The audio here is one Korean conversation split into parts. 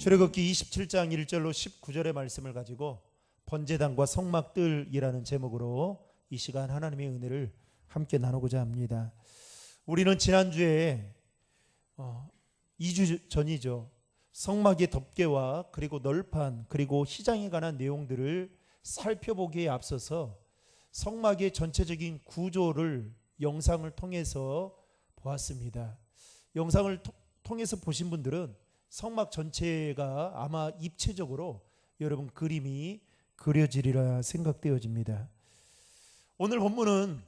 출애굽기 27장 1절로 19절의 말씀을 가지고 번제단과 성막들이라는 제목으로 이 시간 하나님의 은혜를 함께 나누고자 합니다. 우리는 지난주에 2주 전이죠. 성막의 덮개와 그리고 널판 그리고 시장에 관한 내용들을 살펴보기에 앞서서 성막의 전체적인 구조를 영상을 통해서 보았습니다. 영상을 통해서 보신 분들은 성막 전체가 아마 입체적으로 여러분 그림이 그려지리라 생각되어집니다. 오늘 본문은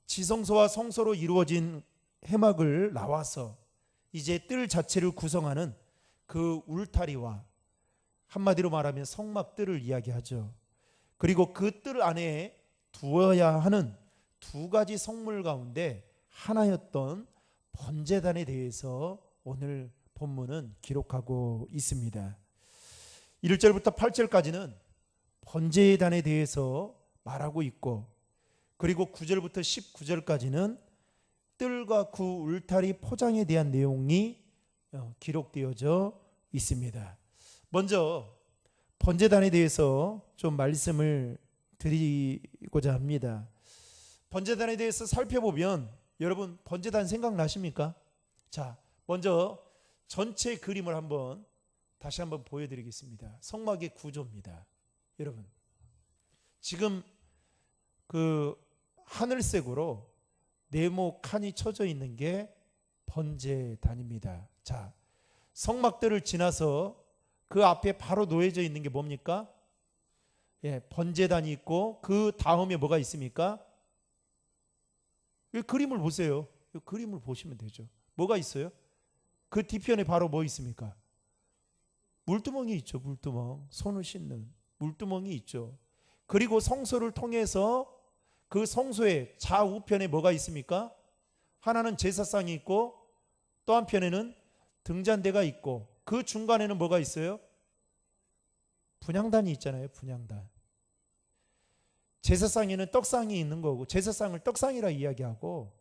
지성소와 성소로 이루어진 해막을 나와서 이제 뜰 자체를 구성하는 그 울타리와 한마디로 말하면 성막뜰을 이야기하죠. 그리고 그 뜰 안에 두어야 하는 두 가지 성물 가운데 하나였던 번제단에 대해서 오늘 본문은 기록하고 있습니다. 1절부터 8절까지는 번제단에 대해서 말하고 있고, 그리고 9절부터 19절까지는 뜰과 그 울타리 포장에 대한 내용이 기록되어져 있습니다. 먼저 번제단에 대해서 좀 말씀을 드리고자 합니다. 번제단에 대해서 살펴보면 여러분 번제단 생각나십니까? 자, 먼저 전체 그림을 다시 한번 보여드리겠습니다. 성막의 구조입니다. 여러분 지금 그 하늘색으로 네모 칸이 쳐져 있는 게 번제단입니다. 자, 성막들을 지나서 그 앞에 바로 놓여져 있는 게 뭡니까? 번제단이 있고 그 다음에 뭐가 있습니까? 이 그림을 보세요. 이 그림을 보시면 되죠. 뭐가 있어요? 그 뒤편에 바로 뭐 있습니까? 물두멍이 있죠. 물두멍. 손을 씻는 물두멍이 있죠. 그리고 성소를 통해서 그 성소의 좌우편에 뭐가 있습니까? 하나는 제사상이 있고 또 한편에는 등잔대가 있고 그 중간에는 뭐가 있어요? 분향단이 있잖아요. 분향단. 제사상에는 떡상이 있는 거고 제사상을 떡상이라 이야기하고,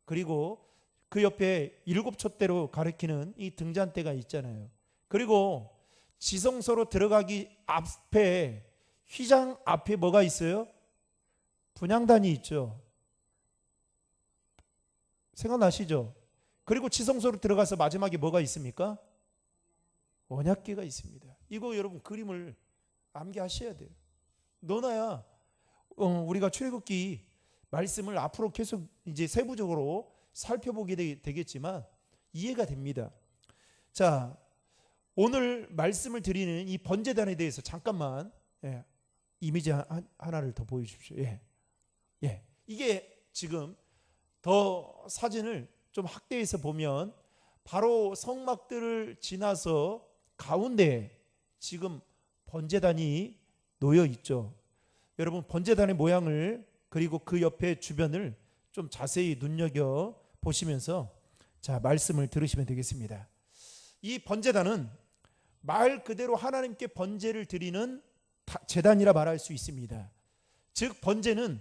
그리고 그 옆에 7촛대로 가리키는 이 등잔대가 있잖아요. 그리고 지성소로 들어가기 앞에 휘장 앞에 뭐가 있어요? 분향단이 있죠. 생각나시죠? 그리고 지성소로 들어가서 마지막에 뭐가 있습니까? 언약궤가 있습니다. 이거 여러분 그림을 암기하셔야 돼요. 너나야 우리가 출애굽기 말씀을 앞으로 계속 이제 세부적으로 살펴보게 되겠지만 이해가 됩니다. 자, 오늘 말씀을 드리는 이 번제단에 대해서 잠깐만 이미지 하나를 더 보여주십시오. 이게 지금 더 사진을 좀 확대해서 보면 바로 성막들을 지나서 가운데 지금 번제단이 놓여 있죠. 여러분 번제단의 모양을 그리고 그 옆에 주변을 좀 자세히 눈여겨 보시면서 자, 말씀을 들으시면 되겠습니다. 이 번제단은 말 그대로 하나님께 번제를 드리는 제단이라 말할 수 있습니다. 즉 번제는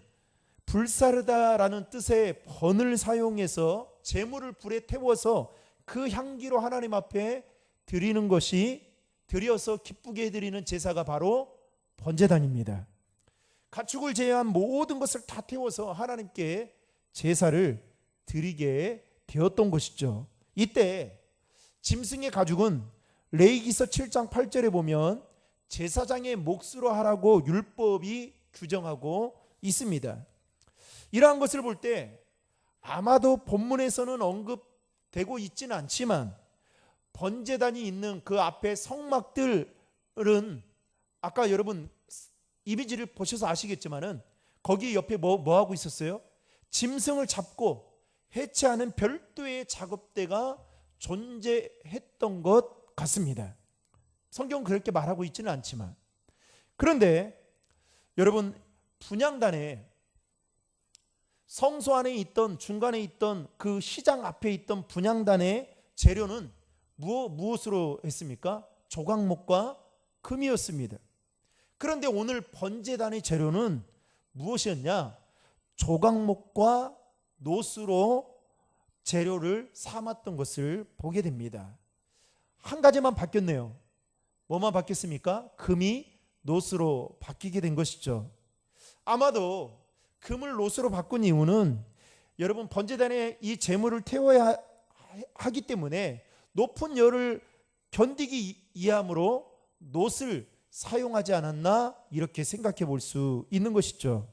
불사르다라는 뜻의 번을 사용해서 제물을 불에 태워서 그 향기로 하나님 앞에 드리는 것이, 드려서 기쁘게 드리는 제사가 바로 번제단입니다. 가축을 제외한 모든 것을 다 태워서 하나님께 제사를 드리게 되었던 것이죠. 이때 짐승의 가죽은 레위기서 7장 8절에 보면 제사장의 몫으로 하라고 율법이 규정하고 있습니다. 이러한 것을 볼 때 아마도 본문에서는 언급되고 있지는 않지만 번제단이 있는 그 앞에 성막들은 아까 여러분 이미지를 보셔서 아시겠지만은 거기 옆에 뭐 하고 있었어요? 짐승을 잡고 해체하는 별도의 작업대가 존재했던 것 같습니다. 성경은 그렇게 말하고 있지는 않지만, 그런데 여러분 분향단에 성소 안에 있던 중간에 있던 그 시장 앞에 있던 분향단의 재료는 무엇으로 했습니까? 조각목과 금이었습니다. 그런데 오늘 번제단의 재료는 무엇이었냐? 조각목과 노스로 재료를 삼았던 것을 보게 됩니다. 한 가지만 바뀌었네요. 뭐만 바뀌었습니까? 금이 놋으로 바뀌게 된 것이죠. 아마도 금을 놋으로 바꾼 이유는 여러분 번제단에 이 제물을 태워야 하기 때문에 높은 열을 견디기 위함으로 놋을 사용하지 않았나 이렇게 생각해 볼 수 있는 것이죠.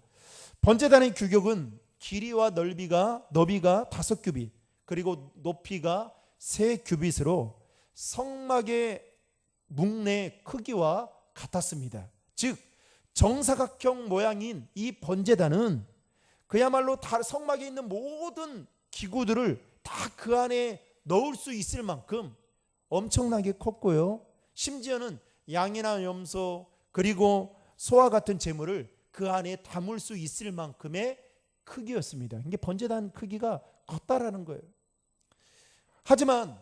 번제단의 규격은 길이와 너비가 5규빗 그리고 높이가 3규빗으로 성막의 묵내 크기와 같았습니다. 즉 정사각형 모양인 이 번제단은 그야말로 다 성막에 있는 모든 기구들을 다 그 안에 넣을 수 있을 만큼 엄청나게 컸고요. 심지어는 양이나 염소 그리고 소와 같은 제물을 그 안에 담을 수 있을 만큼의 크기였습니다. 이게 번제단 크기가 컸다라는 거예요. 하지만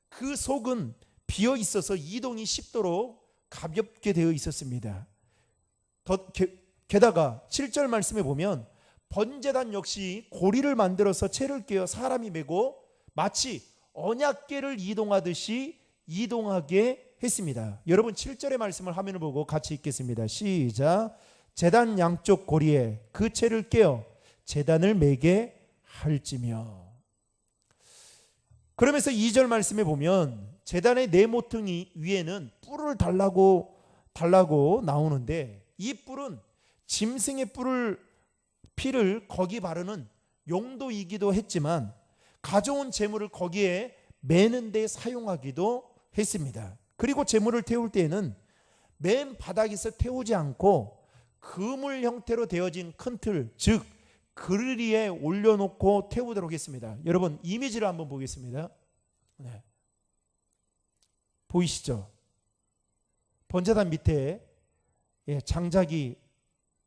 그 속은 비어 있어서 이동이 쉽도록 가볍게 되어 있었습니다. 게다가 7절 말씀에 보면 번제단 역시 고리를 만들어서 채를 끼워 사람이 메고 마치 언약궤를 이동하듯이 이동하게 했습니다. 여러분 7절의 말씀을 화면을 보고 같이 읽겠습니다. 시작. 제단 양쪽 고리에 그 채를 끼워 제단을 메게 할지며. 그러면서 2절 말씀에 보면 제단의 네 모퉁이 위에는 뿔을 달라고 나오는데 이 뿔은 짐승의 피를 거기 바르는 용도이기도 했지만 가져온 제물을 거기에 매는 데 사용하기도 했습니다. 그리고 제물을 태울 때에는 맨 바닥에서 태우지 않고 그물 형태로 되어진 큰 틀, 즉 그릇 위에 올려놓고 태우도록 했습니다. 여러분 이미지를 한번 보겠습니다. 네. 보이시죠? 번제단 밑에 장작이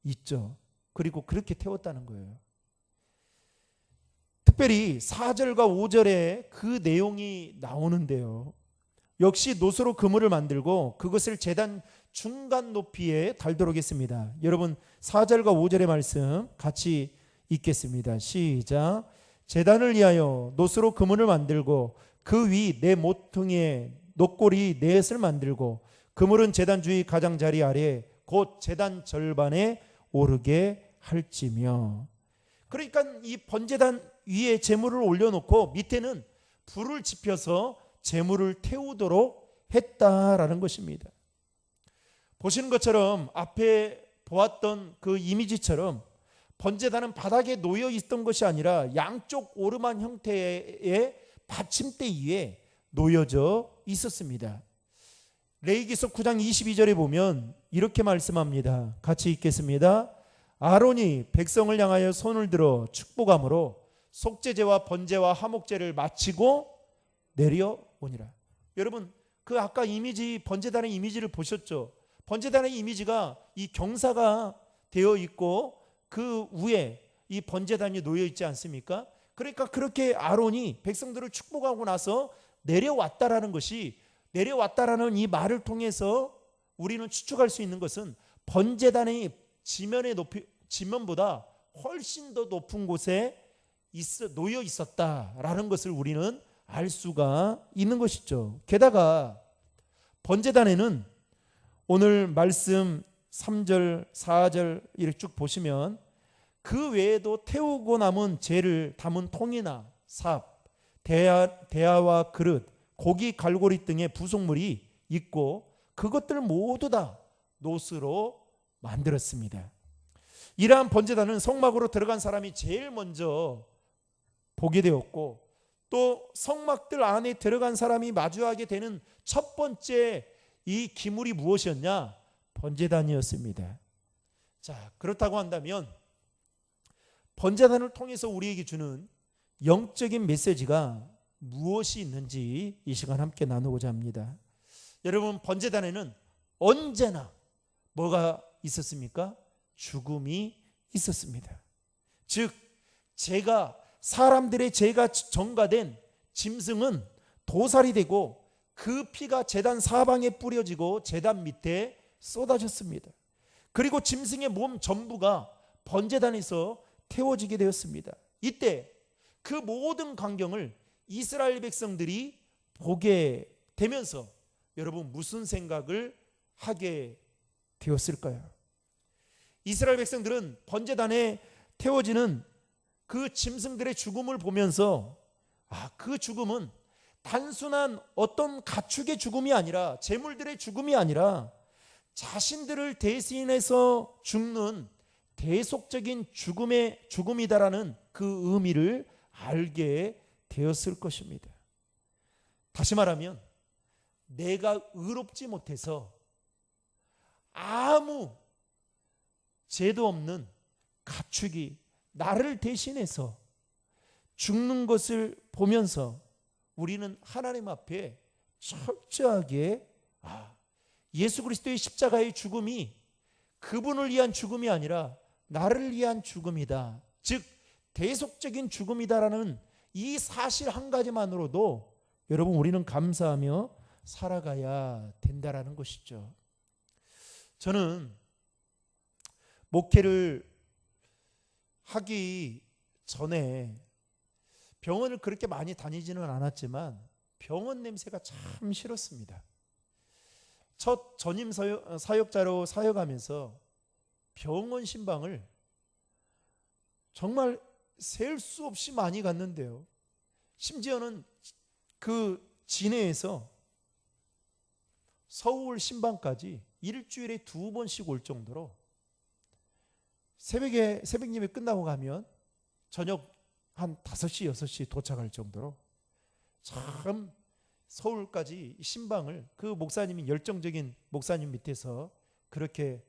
있죠. 그리고 그렇게 태웠다는 거예요. 특별히 4절과 5절에 그 내용이 나오는데요. 역시 놋으로 그물을 만들고 그것을 제단 중간 높이에 달도록 했습니다. 여러분 4절과 5절의 말씀 같이 읽겠습니다. 시작. 제단을 위하여 놋으로 그물을 만들고 그 위 네 모퉁이에 놋고리 넷을 만들고 그물은 제단 주위 가장자리 아래 곧 제단 절반에 오르게 할지며. 그러니까 이 번제단 위에 제물을 올려놓고 밑에는 불을 지펴서 제물을 태우도록 했다라는 것입니다. 보시는 것처럼 앞에 보았던 그 이미지처럼 번제단은 바닥에 놓여 있던 것이 아니라 양쪽 오르막 형태의 받침대 위에 놓여져 있었습니다. 레위기서 9장 22절에 보면 이렇게 말씀합니다. 같이 읽겠습니다. 아론이 백성을 향하여 손을 들어 축복함으로 속죄제와 번제와 화목제를 마치고 내려오니라. 여러분 그 아까 이미지 번제단의 이미지를 보셨죠? 번제단의 이미지가 이 경사가 되어 있고 그 위에 이 번제단이 놓여 있지 않습니까? 그러니까 그렇게 아론이 백성들을 축복하고 나서 내려왔다라는 것이, 내려왔다라는 이 말을 통해서 우리는 추측할 수 있는 것은 번제단의 지면보다 훨씬 더 높은 곳에 놓여 있었다라는 것을 우리는 알 수가 있는 것이죠. 게다가 번제단에는 오늘 말씀 3절, 4절 이렇게 쭉 보시면 그 외에도 태우고 남은 재를 담은 통이나 삽, 대야와 그릇, 고기 갈고리 등의 부속물이 있고 그것들 모두 다 놋으로 만들었습니다. 이러한 번제단은 성막으로 들어간 사람이 제일 먼저 보게 되었고 또 성막들 안에 들어간 사람이 마주하게 되는 첫 번째 이 기물이 무엇이었냐? 번제단이었습니다. 자, 그렇다고 한다면 번제단을 통해서 우리에게 주는 영적인 메시지가 무엇이 있는지 이 시간 함께 나누고자 합니다. 여러분 번제단에는 언제나 뭐가 있었습니까? 죽음이 있었습니다. 즉 사람들의 죄가 전가된 짐승은 도살이 되고 그 피가 제단 사방에 뿌려지고 제단 밑에 쏟아졌습니다. 그리고 짐승의 몸 전부가 번제단에서 태워지게 되었습니다. 이때 그 모든 광경을 이스라엘 백성들이 보게 되면서 여러분 무슨 생각을 하게 되었을까요? 이스라엘 백성들은 번제단에 태워지는 그 짐승들의 죽음을 보면서 그 죽음은 단순한 어떤 가축의 죽음이 아니라, 재물들의 죽음이 아니라 자신들을 대신해서 죽는 대속적인 죽음이다라는 그 의미를 알게 되었을 것입니다. 다시 말하면 내가 의롭지 못해서 아무 죄도 없는 가축이 나를 대신해서 죽는 것을 보면서 우리는 하나님 앞에 철저하게 예수 그리스도의 십자가의 죽음이 그분을 위한 죽음이 아니라 나를 위한 죽음이다, 즉 대속적인 죽음이다라는 이 사실 한 가지만으로도 여러분 우리는 감사하며 살아가야 된다라는 것이죠. 저는 목회를 하기 전에 병원을 그렇게 많이 다니지는 않았지만 병원 냄새가 참 싫었습니다. 첫 전임 사역자로 사역하면서 병원 신방을 정말 셀 수 없이 많이 갔는데요. 심지어는 그 진해에서 서울 신방까지 일주일에 2번씩 올 정도로 새벽 예배 끝나고 가면 저녁 한 5시, 6시 도착할 정도로 참 서울까지 신방을, 그 목사님이 열정적인 목사님 밑에서 그렇게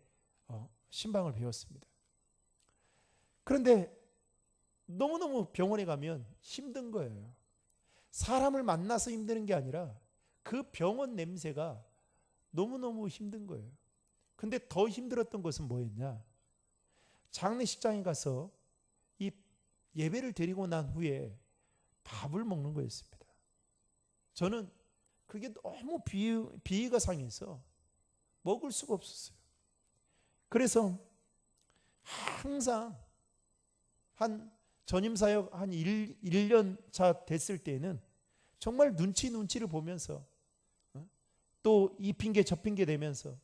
신방을 배웠습니다. 그런데 너무너무 병원에 가면 힘든 거예요. 사람을 만나서 힘드는 게 아니라 그 병원 냄새가 너무너무 힘든 거예요. 근데 더 힘들었던 것은 뭐였냐? 장례식장에 가서 이 예배를 드리고 난 후에 밥을 먹는 거였습니다. 저는 그게 너무 비위가 상해서 먹을 수가 없었어요. 그래서 항상 한 전임사역 한 1년 차 됐을 때는 정말 눈치를 보면서 또 이 핑계 저 핑계 대면서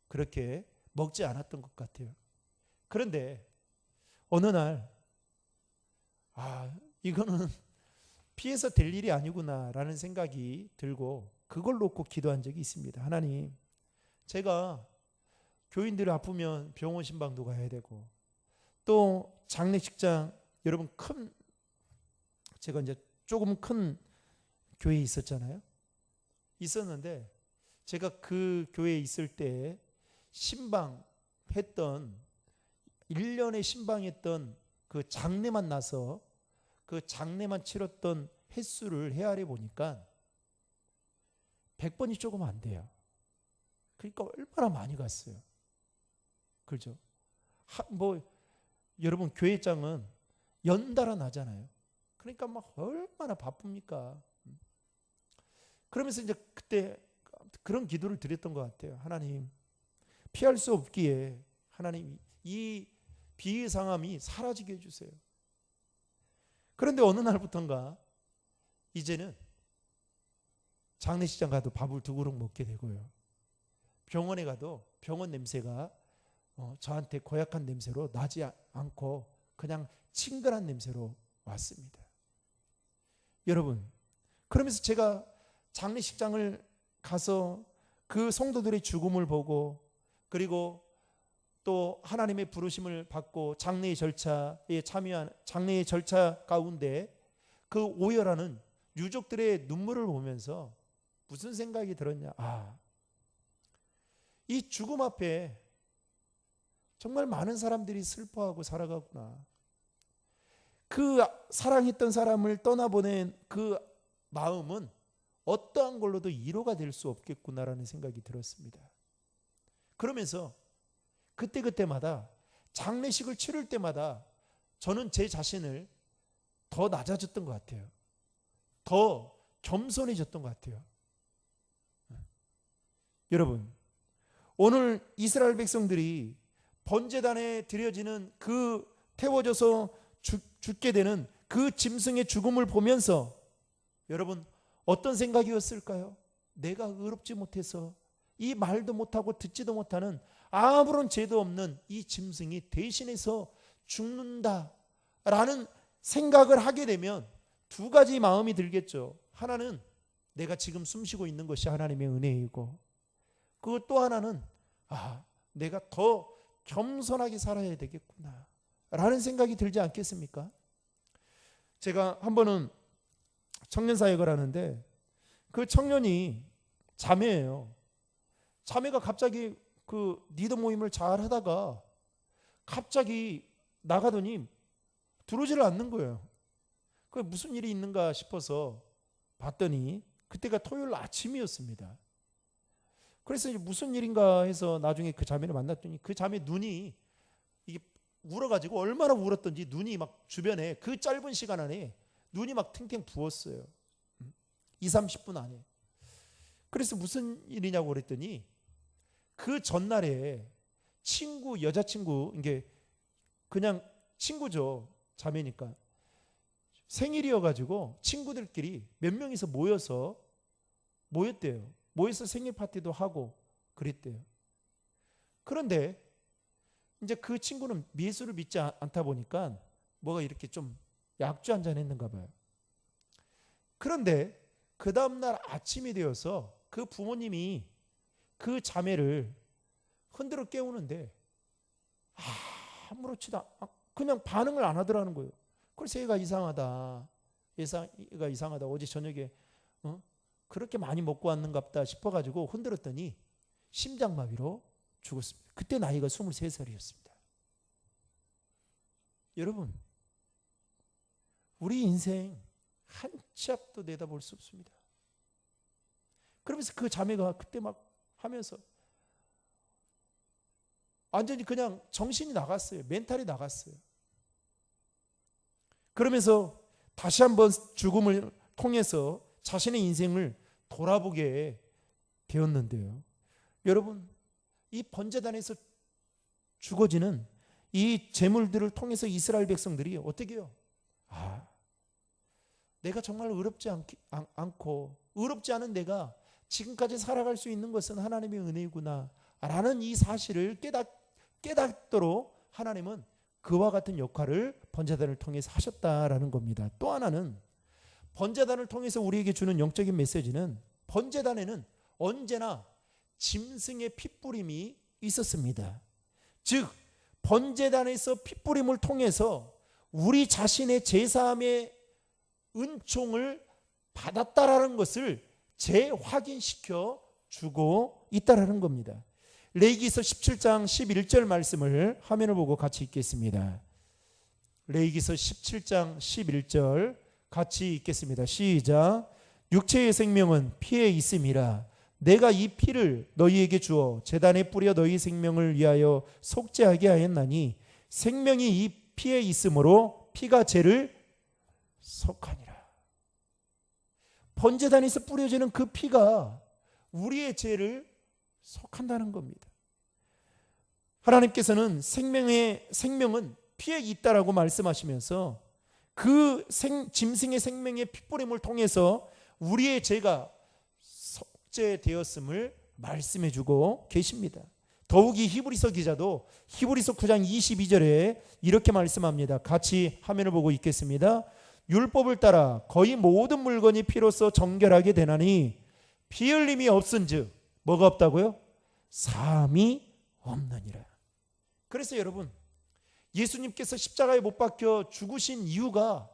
그렇게 먹지 않았던 것 같아요. 그런데 어느 날 이거는 피해서 될 일이 아니구나라는 생각이 들고 그걸 놓고 기도한 적이 있습니다. 하나님, 제가 교인들이 아프면 병원 신방도 가야 되고 또 장례식장, 여러분 제가 이제 조금 큰 교회에 있었는데 제가 그 교회에 있을 때 신방했던 1년에 신방했던 그 장례만 나서 그 장례만 치렀던 횟수를 헤아려 보니까 100번이 조금 안 돼요. 그러니까 얼마나 많이 갔어요. 그렇죠? 여러분 교회장은 연달아 나잖아요. 그러니까 막 얼마나 바쁩니까? 그러면서 이제 그때 그런 기도를 드렸던 것 같아요. 하나님, 피할 수 없기에 하나님 이 비상함이 사라지게 해주세요. 그런데 어느 날부턴가 이제는 장례식장 가도 밥을 2그릇 먹게 되고요. 병원에 가도 병원 냄새가 저한테 고약한 냄새로 나지 않고 그냥 친근한 냄새로 왔습니다. 여러분, 그러면서 제가 장례식장을 가서 그 성도들의 죽음을 보고 그리고 또 하나님의 부르심을 받고 장례의 절차에 참여한 장례의 절차 가운데 그 오열하는 유족들의 눈물을 보면서 무슨 생각이 들었냐? 이 죽음 앞에 정말 많은 사람들이 슬퍼하고 살아가구나. 그 사랑했던 사람을 떠나보낸 그 마음은 어떠한 걸로도 위로가 될 수 없겠구나라는 생각이 들었습니다. 그러면서 그때마다 장례식을 치를 때마다 저는 제 자신을 더 낮아졌던 것 같아요. 더 겸손해졌던 것 같아요. 여러분, 오늘 이스라엘 백성들이 번제단에 드려지는 그 태워져서 죽게 되는 그 짐승의 죽음을 보면서 여러분 어떤 생각이었을까요? 내가 의롭지 못해서 이 말도 못하고 듣지도 못하는 아무런 죄도 없는 이 짐승이 대신해서 죽는다라는 생각을 하게 되면 두 가지 마음이 들겠죠. 하나는 내가 지금 숨쉬고 있는 것이 하나님의 은혜이고, 그 또 하나는 내가 더 겸손하게 살아야 되겠구나 라는 생각이 들지 않겠습니까? 제가 한 번은 청년 사역을 하는데 그 청년이 자매예요. 자매가 갑자기 그 리더 모임을 잘 하다가 갑자기 나가더니 들어오지를 않는 거예요. 그 무슨 일이 있는가 싶어서 봤더니 그때가 토요일 아침이었습니다. 그래서 이제 무슨 일인가 해서 나중에 그 자매를 만났더니 그 자매 눈이 이게 울어가지고 얼마나 울었던지 눈이 막 주변에 그 짧은 시간 안에 눈이 막 탱탱 부었어요. 20-30분 안에. 그래서 무슨 일이냐고 그랬더니 그 전날에 친구, 여자친구, 이게 그냥 친구죠. 자매니까. 생일이어가지고 친구들끼리 몇 명이서 모였대요. 모여서 생일 파티도 하고 그랬대요. 그런데 이제 그 친구는 예수를 믿지 않다 보니까 뭐가 이렇게 좀 약주 한잔 했는가 봐요. 그런데 그 다음날 아침이 되어서 그 부모님이 그 자매를 흔들어 깨우는데 아무렇지도 그냥 반응을 안 하더라는 거예요. 그래서 얘가 이상하다. 얘가 이상하다. 어제 저녁에 그렇게 많이 먹고 왔는갑다 싶어가지고 흔들었더니 심장마비로 죽었습니다. 그때 나이가 23살이었습니다. 여러분, 우리 인생 한 치 앞도 내다볼 수 없습니다. 그러면서 그 자매가 그때 막 하면서 완전히 그냥 정신이 나갔어요. 멘탈이 나갔어요. 그러면서 다시 한번 죽음을 통해서 자신의 인생을 돌아보게 되었는데요. 여러분, 이 번제단에서 죽어지는 이 제물들을 통해서 이스라엘 백성들이 어떻게 해요? 내가 정말 의롭지 않고 의롭지 않은 내가 지금까지 살아갈 수 있는 것은 하나님의 은혜이구나 라는 이 사실을 깨닫도록 하나님은 그와 같은 역할을 번제단을 통해서 하셨다라는 겁니다. 또 하나는 번제단을 통해서 우리에게 주는 영적인 메시지는 번제단에는 언제나 짐승의 핏부림이 있었습니다. 즉 번제단에서 핏부림을 통해서 우리 자신의 제사함의 은총을 받았다라는 것을 재확인시켜 주고 있다라는 겁니다. 레위기서 17장 11절 말씀을 화면을 보고 같이 읽겠습니다. 레위기서 17장 11절 같이 읽겠습니다. 시작. 육체의 생명은 피에 있음이라 내가 이 피를 너희에게 주어 제단에 뿌려 너희 생명을 위하여 속죄하게 하였나니 생명이 이 피에 있으므로 피가 죄를 속하니라. 번제단에서 뿌려지는 그 피가 우리의 죄를 속한다는 겁니다. 하나님께서는 생명은 피에 있다라고 말씀하시면서 그 짐승의 생명의 핏부림을 통해서 우리의 죄가 속죄되었음을 말씀해 주고 계십니다. 더욱이 히브리서 기자도 히브리서 9장 22절에 이렇게 말씀합니다. 같이 화면을 보고 읽겠습니다. 율법을 따라 거의 모든 물건이 피로써 정결하게 되나니 피 흘림이 없은즉 뭐가 없다고요? 사함이 없느니라. 그래서 여러분, 예수님께서 십자가에 못 박혀 죽으신 이유가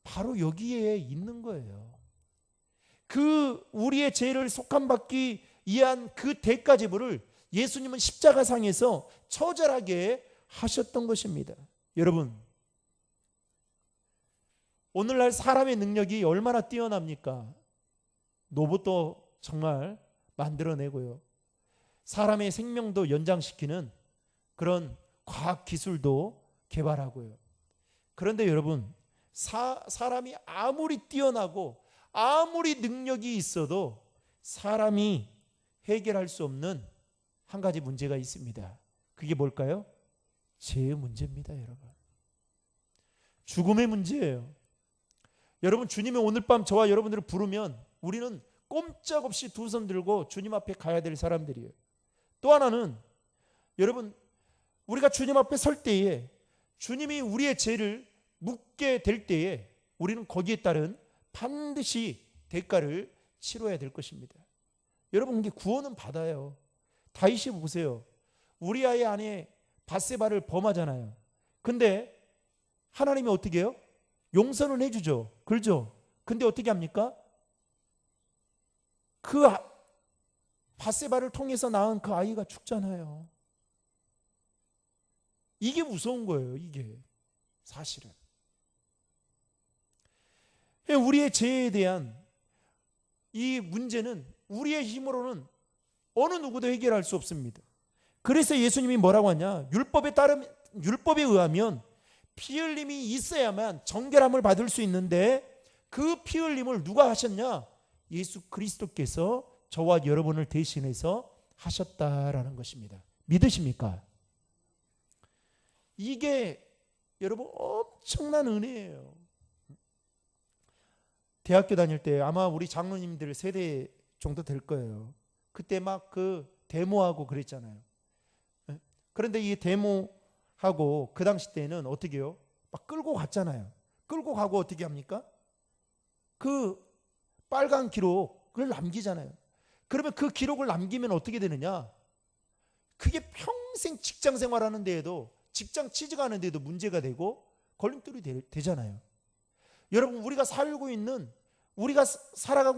바로 여기에 있는 거예요. 그 우리의 죄를 속함받기 위한 그 대가지불을 예수님은 십자가상에서 처절하게 하셨던 것입니다. 여러분, 오늘날 사람의 능력이 얼마나 뛰어납니까? 로봇도 정말 만들어내고요. 사람의 생명도 연장시키는 그런 과학기술도 개발하고요. 그런데 여러분, 사람이 아무리 뛰어나고 아무리 능력이 있어도 사람이 해결할 수 없는 한 가지 문제가 있습니다. 그게 뭘까요? 죄의 문제입니다, 여러분. 죽음의 문제예요. 여러분, 주님이 오늘 밤 저와 여러분들을 부르면 우리는 꼼짝없이 두 손 들고 주님 앞에 가야 될 사람들이에요. 또 하나는 여러분, 우리가 주님 앞에 설 때에 주님이 우리의 죄를 묻게 될 때에 우리는 거기에 따른 반드시 대가를 치러야 될 것입니다. 여러분, 이게 구원은 받아요. 다윗이 보세요. 우리아의 아내 밧세바를 범하잖아요. 근데 하나님이 어떻게 해요? 용서는 해주죠. 그렇죠? 근데 어떻게 합니까? 그 밧세바를 통해서 낳은 그 아이가 죽잖아요. 이게 무서운 거예요. 이게 사실은 우리의 죄에 대한 이 문제는 우리의 힘으로는 어느 누구도 해결할 수 없습니다. 그래서 예수님이 뭐라고 하냐? 율법에 의하면 피 흘림이 있어야만 정결함을 받을 수 있는데 그 피 흘림을 누가 하셨냐? 예수 그리스도께서 저와 여러분을 대신해서 하셨다라는 것입니다. 믿으십니까? 이게 여러분 엄청난 은혜예요. 대학교 다닐 때 아마 우리 장로님들 세대 정도 될 거예요. 그때 막 그 데모하고 그랬잖아요. 그런데 이 데모하고 그 당시 때는 어떻게 해요? 막 끌고 갔잖아요. 끌고 가고 어떻게 합니까? 그 빨간 기록을 남기잖아요. 그러면 그 기록을 남기면 어떻게 되느냐? 그게 평생 직장 생활하는 데에도, 직장 취직하는 데도 문제가 되고 걸림돌이 되잖아요. 여러분, 우리가 살아가고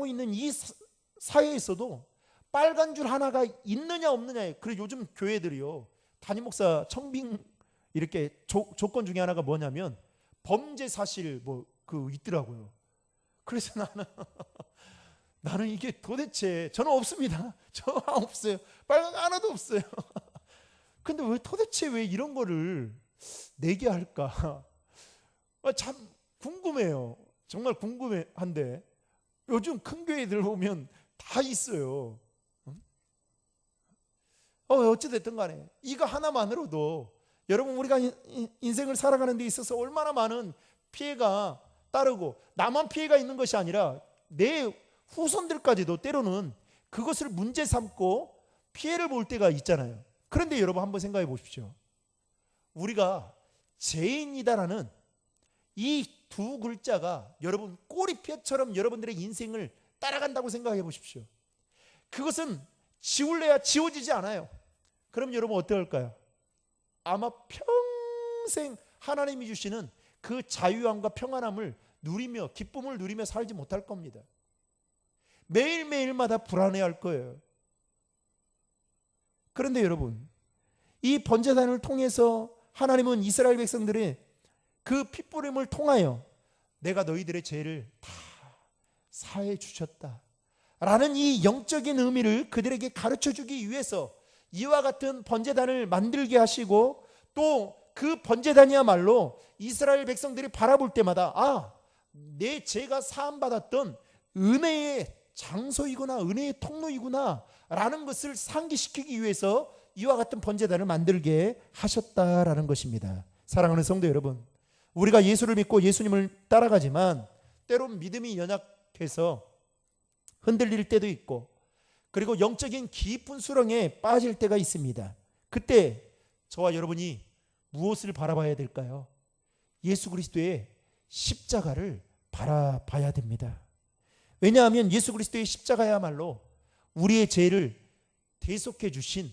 있는 이 사회에서도 빨간 줄 하나가 있느냐 없느냐에, 그리고 요즘 교회들이요, 담임 목사 청빙 이렇게 조건 중에 하나가 뭐냐면 범죄 사실 있더라고요. 그래서 나는 이게 도대체, 저는 없습니다. 저 없어요. 빨간 거 하나도 없어요. 근데 도대체 왜 이런 거를 내게 할까? 참 궁금해요. 정말 궁금한데 요즘 큰 교회들 보면 다 있어요. 어찌됐든 간에 이거 하나만으로도 여러분, 우리가 인생을 살아가는 데 있어서 얼마나 많은 피해가 따르고, 나만 피해가 있는 것이 아니라 내 후손들까지도 때로는 그것을 문제 삼고 피해를 볼 때가 있잖아요. 그런데 여러분, 한번 생각해 보십시오. 우리가 죄인이다라는 이 두 글자가 여러분 꼬리표처럼 여러분들의 인생을 따라간다고 생각해 보십시오. 그것은 지울래야 지워지지 않아요. 그럼 여러분 어떻게 할까요? 아마 평생 하나님이 주시는 그 자유함과 평안함을 누리며, 기쁨을 누리며 살지 못할 겁니다. 매일매일마다 불안해할 거예요. 그런데 여러분, 이 번제단을 통해서 하나님은 이스라엘 백성들의 그 핏부림을 통하여 내가 너희들의 죄를 다 사해 주셨다 라는 이 영적인 의미를 그들에게 가르쳐 주기 위해서 이와 같은 번제단을 만들게 하시고, 또 그 번제단이야말로 이스라엘 백성들이 바라볼 때마다 내 죄가 사함받았던 은혜의 장소이구나, 은혜의 통로이구나 라는 것을 상기시키기 위해서 이와 같은 번제단을 만들게 하셨다라는 것입니다. 사랑하는 성도 여러분, 우리가 예수를 믿고 예수님을 따라가지만 때론 믿음이 연약해서 흔들릴 때도 있고, 그리고 영적인 깊은 수렁에 빠질 때가 있습니다. 그때 저와 여러분이 무엇을 바라봐야 될까요? 예수 그리스도의 십자가를 바라봐야 됩니다. 왜냐하면 예수 그리스도의 십자가야말로 우리의 죄를 대속해 주신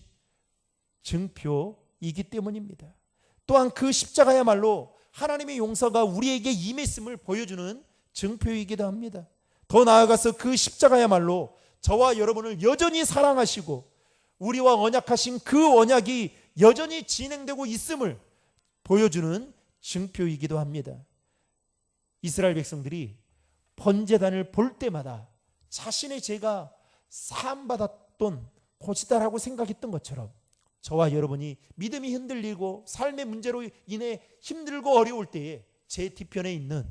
증표이기 때문입니다. 또한 그 십자가야말로 하나님의 용서가 우리에게 임했음을 보여주는 증표이기도 합니다. 더 나아가서 그 십자가야말로 저와 여러분을 여전히 사랑하시고 우리와 언약하신 그 언약이 여전히 진행되고 있음을 보여주는 증표이기도 합니다. 이스라엘 백성들이 번제단을 볼 때마다 자신의 죄가 사함받았던 곳이다라고 생각했던 것처럼, 저와 여러분이 믿음이 흔들리고 삶의 문제로 인해 힘들고 어려울 때에 제 뒤편에 있는,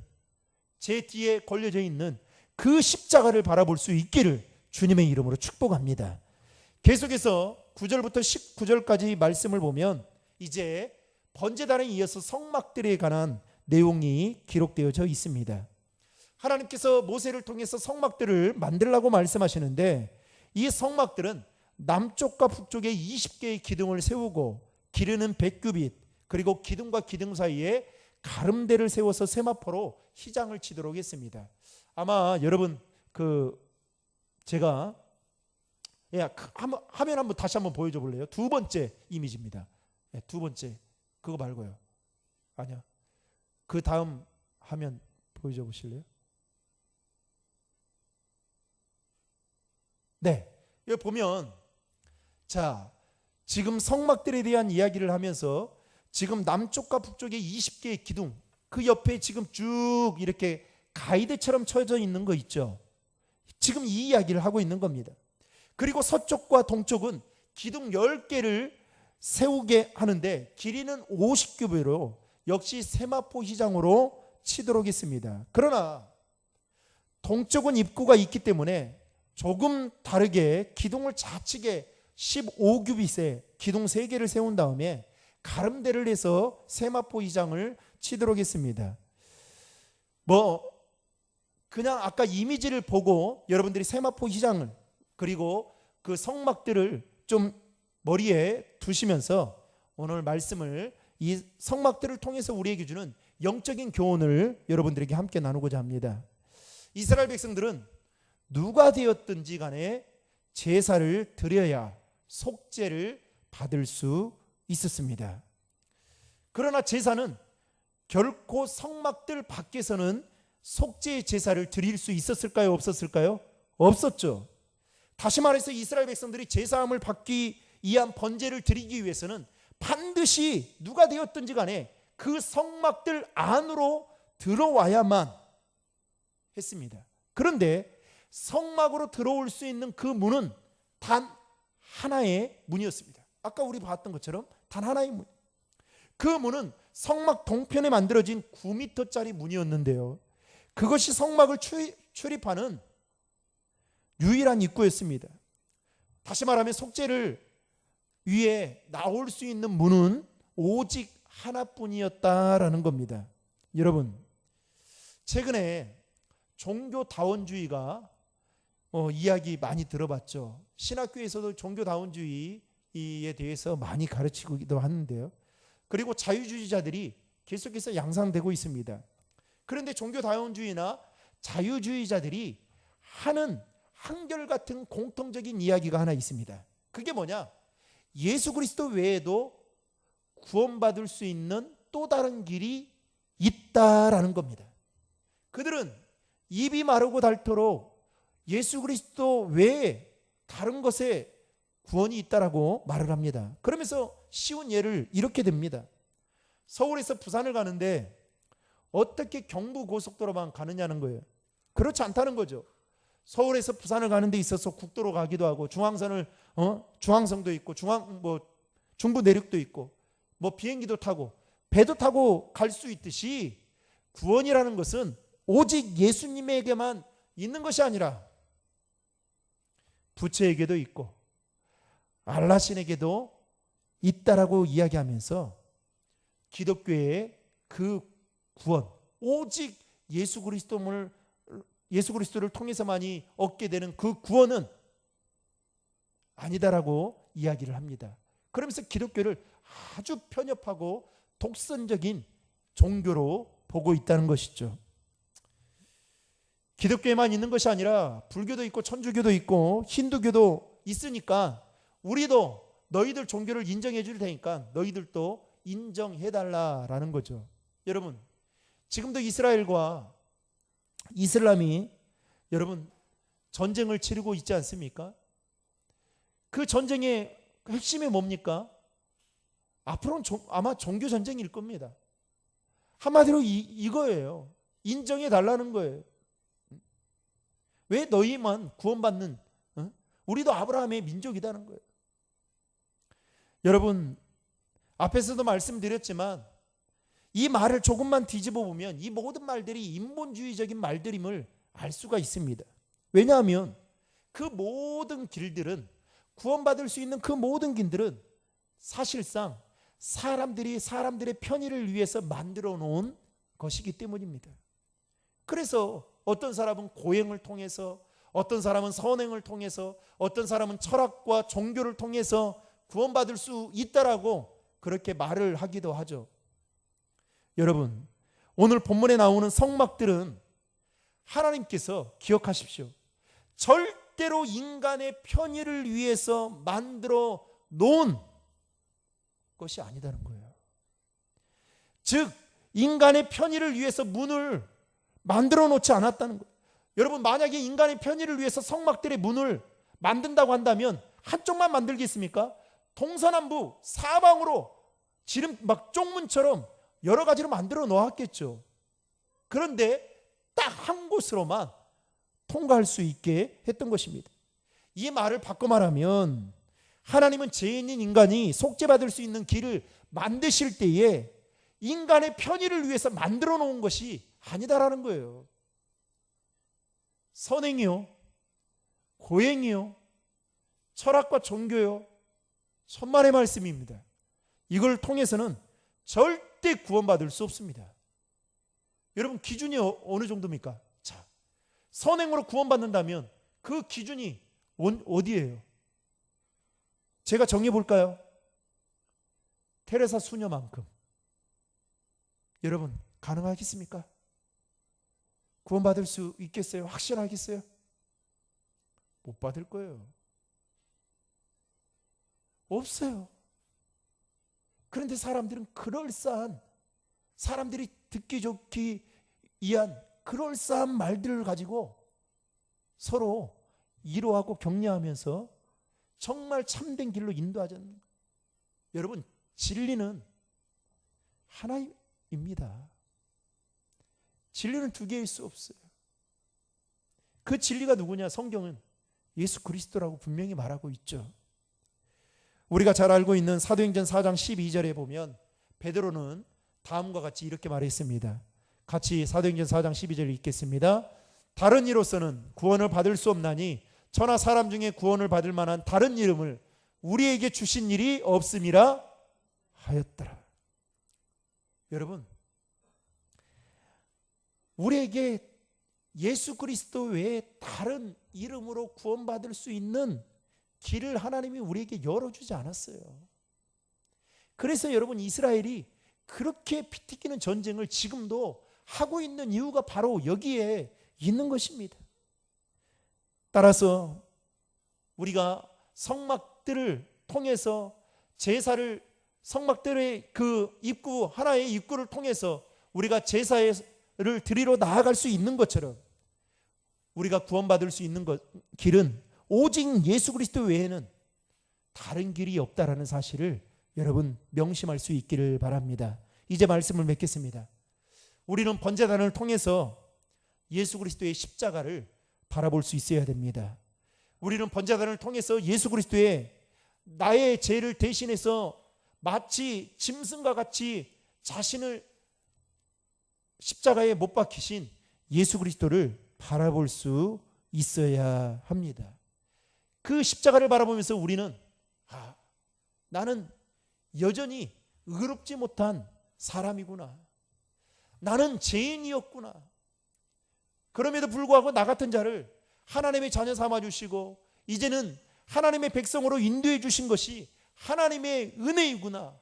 제 뒤에 걸려져 있는 그 십자가를 바라볼 수 있기를 주님의 이름으로 축복합니다. 계속해서 9절부터 19절까지 말씀을 보면 이제 번제단에 이어서 성막들에 관한 내용이 기록되어져 있습니다. 하나님께서 모세를 통해서 성막들을 만들라고 말씀하시는데, 이 성막들은 남쪽과 북쪽에 20개의 기둥을 세우고 길이는 100규빗, 그리고 기둥과 기둥 사이에 가름대를 세워서 세마포로 휘장을 치도록 했습니다. 아마 여러분 제가 화면 한번 다시 한번 보여줘 볼래요? 두 번째 이미지입니다. 두 번째, 그거 말고요. 아니야, 그 다음 화면 보여줘 보실래요? 네, 여기 보면, 자, 지금 성막들에 대한 이야기를 하면서 지금 남쪽과 북쪽에 20개의 기둥, 그 옆에 지금 쭉 이렇게 가이드처럼 쳐져 있는 거 있죠. 지금 이 이야기를 하고 있는 겁니다. 그리고 서쪽과 동쪽은 기둥 10개를 세우게 하는데 길이는 50규빗으로 역시 세마포 휘장으로 치도록 했습니다. 그러나 동쪽은 입구가 있기 때문에 조금 다르게 기둥을 좌측에 15규빗에 기둥 3개를 세운 다음에 가름대를 해서 세마포 휘장을 치도록 했습니다. 그냥 아까 이미지를 보고 여러분들이 세마포 휘장을, 그리고 그 성막들을 좀 머리에 두시면서 오늘 말씀을, 이 성막들을 통해서 우리에게 주는 영적인 교훈을 여러분들에게 함께 나누고자 합니다. 이스라엘 백성들은 누가 되었든지 간에 제사를 드려야 속죄를 받을 수 있었습니다. 그러나 제사는 결코 성막들 밖에서는 속죄의 제사를 드릴 수 있었을까요? 없었을까요? 없었죠. 다시 말해서 이스라엘 백성들이 제사함을 받기 위한 번제를 드리기 위해서는 반드시 누가 되었든지 간에 그 성막들 안으로 들어와야만 했습니다. 그런데 성막으로 들어올 수 있는 그 문은 단 하나의 문이었습니다. 아까 우리 봤던 것처럼 단 하나의 문. 그 문은 성막 동편에 만들어진 9m짜리 문이었는데요, 그것이 성막을 출입하는 유일한 입구였습니다. 다시 말하면 속죄를 위해 나올 수 있는 문은 오직 하나뿐이었다라는 겁니다. 여러분, 최근에 종교다원주의가 이야기 많이 들어봤죠. 신학교에서도 종교다원주의에 대해서 많이 가르치기도 하는데요. 그리고 자유주의자들이 계속해서 양상되고 있습니다. 그런데 종교다원주의나 자유주의자들이 하는 한결같은 공통적인 이야기가 하나 있습니다. 그게 뭐냐? 예수 그리스도 외에도 구원받을 수 있는 또 다른 길이 있다라는 겁니다. 그들은 입이 마르고 닳도록 예수 그리스도 외에 다른 것에 구원이 있다라고 말을 합니다. 그러면서 쉬운 예를 이렇게 듭니다. 서울에서 부산을 가는데 어떻게 경부고속도로만 가느냐는 거예요. 그렇지 않다는 거죠. 서울에서 부산을 가는 데 있어서 국도로 가기도 하고, 중앙선도 있고, 중부 내륙도 있고, 비행기도 타고 배도 타고 갈 수 있듯이, 구원이라는 것은 오직 예수님에게만 있는 것이 아니라 부처에게도 있고 알라신에게도 있다라고 이야기하면서 기독교의 그 구원, 오직 예수 그리스도를 통해서만이 얻게 되는 그 구원은 아니다라고 이야기를 합니다. 그러면서 기독교를 아주 편협하고 독선적인 종교로 보고 있다는 것이죠. 기독교에만 있는 것이 아니라 불교도 있고 천주교도 있고 힌두교도 있으니까 우리도 너희들 종교를 인정해 줄 테니까 너희들도 인정해 달라라는 거죠. 여러분, 지금도 이스라엘과 이슬람이 여러분 전쟁을 치르고 있지 않습니까? 그 전쟁의 핵심이 뭡니까? 앞으로는 아마 종교 전쟁일 겁니다. 한마디로 이거예요. 인정해 달라는 거예요. 왜 너희만 구원받는, 우리도 아브라함의 민족이라는 거예요. 여러분, 앞에서도 말씀드렸지만 이 말을 조금만 뒤집어 보면 이 모든 말들이 인본주의적인 말들임을 알 수가 있습니다. 왜냐하면 그 모든 길들은, 구원받을 수 있는 그 모든 길들은 사실상 사람들의 편의를 위해서 만들어 놓은 것이기 때문입니다. 그래서 어떤 사람은 고행을 통해서, 어떤 사람은 선행을 통해서, 어떤 사람은 철학과 종교를 통해서 구원받을 수 있다라고 그렇게 말을 하기도 하죠. 여러분, 오늘 본문에 나오는 성막들은 하나님께서 기억하십시오. 절대로 인간의 편의를 위해서 만들어 놓은 것이 아니다는 거예요. 즉 인간의 편의를 위해서 문을 만들어 놓지 않았다는 거예요. 여러분, 만약에 인간의 편의를 위해서 성막들의 문을 만든다고 한다면 한쪽만 만들겠습니까? 동서남북 사방으로 지름 막 쪽문처럼 여러 가지로 만들어 놓았겠죠. 그런데 딱 한 곳으로만 통과할 수 있게 했던 것입니다. 이 말을 바꿔 말하면 하나님은 죄인인 인간이 속죄받을 수 있는 길을 만드실 때에 인간의 편의를 위해서 만들어 놓은 것이 아니다라는 거예요. 선행이요, 고행이요, 철학과 종교요, 천만의 말씀입니다. 이걸 통해서는 절대 구원받을 수 없습니다. 여러분, 기준이 어느 정도입니까? 자, 선행으로 구원받는다면 그 기준이 어디예요? 제가 정해 볼까요? 테레사 수녀만큼. 여러분, 가능하겠습니까? 구원받을 수 있겠어요? 확실하겠어요? 못 받을 거예요. 없어요. 그런데 사람들은 그럴싸한, 사람들이 듣기 좋기 위한 그럴싸한 말들을 가지고 서로 위로하고 격려하면서 정말 참된 길로 인도하자는. 여러분, 진리는 하나입니다. 진리는 두 개일 수 없어요. 그 진리가 누구냐? 성경은 예수 그리스도라고 분명히 말하고 있죠. 우리가 잘 알고 있는 사도행전 4장 12절에 보면 베드로는 다음과 같이 이렇게 말했습니다. 같이 사도행전 4장 12절 읽겠습니다. 다른 이로서는 구원을 받을 수 없나니 저나 사람 중에 구원을 받을 만한 다른 이름을 우리에게 주신 일이 없음이라 하였더라. 여러분, 우리에게 예수 그리스도 외에 다른 이름으로 구원받을 수 있는 길을 하나님이 우리에게 열어주지 않았어요. 그래서 여러분, 이스라엘이 그렇게 피 튀기는 전쟁을 지금도 하고 있는 이유가 바로 여기에 있는 것입니다. 따라서 우리가 성막들을 통해서 제사를, 성막들의 그 입구, 하나의 입구를 통해서 우리가 제사를 드리러 나아갈 수 있는 것처럼 우리가 구원받을 수 있는 길은 오직 예수 그리스도 외에는 다른 길이 없다라는 사실을 여러분 명심할 수 있기를 바랍니다. 이제 말씀을 맺겠습니다. 우리는 번제단을 통해서 예수 그리스도의 십자가를 바라볼 수 있어야 됩니다. 우리는 번제단을 통해서 예수 그리스도의 나의 죄를 대신해서 마치 짐승과 같이 자신을 십자가에 못 박히신 예수 그리스도를 바라볼 수 있어야 합니다. 그 십자가를 바라보면서 우리는 나는 여전히 의롭지 못한 사람이구나. 나는 죄인이었구나. 그럼에도 불구하고 나 같은 자를 하나님의 자녀 삼아주시고 이제는 하나님의 백성으로 인도해 주신 것이 하나님의 은혜이구나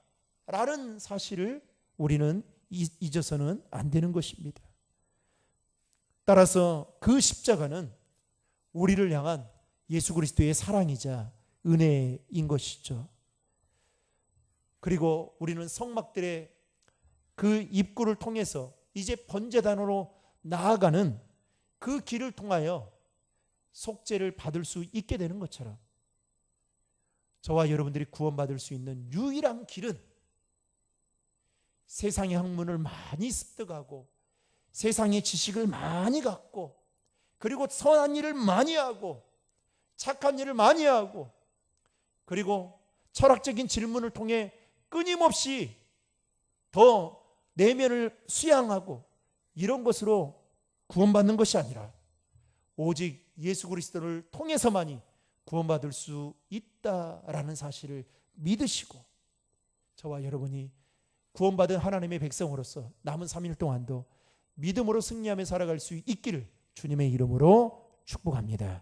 라는 사실을 우리는 잊어서는 안 되는 것입니다. 따라서 그 십자가는 우리를 향한 예수 그리스도의 사랑이자 은혜인 것이죠. 그리고 우리는 성막들의 그 입구를 통해서 이제 번제단으로 나아가는 그 길을 통하여 속죄를 받을 수 있게 되는 것처럼 저와 여러분들이 구원받을 수 있는 유일한 길은 세상의 학문을 많이 습득하고 세상의 지식을 많이 갖고 그리고 선한 일을 많이 하고 착한 일을 많이 하고 그리고 철학적인 질문을 통해 끊임없이 더 내면을 수양하고 이런 것으로 구원받는 것이 아니라 오직 예수 그리스도를 통해서만이 구원받을 수 있다라는 사실을 믿으시고 저와 여러분이 구원받은 하나님의 백성으로서 남은 3일 동안도 믿음으로 승리하며 살아갈 수 있기를 주님의 이름으로 축복합니다.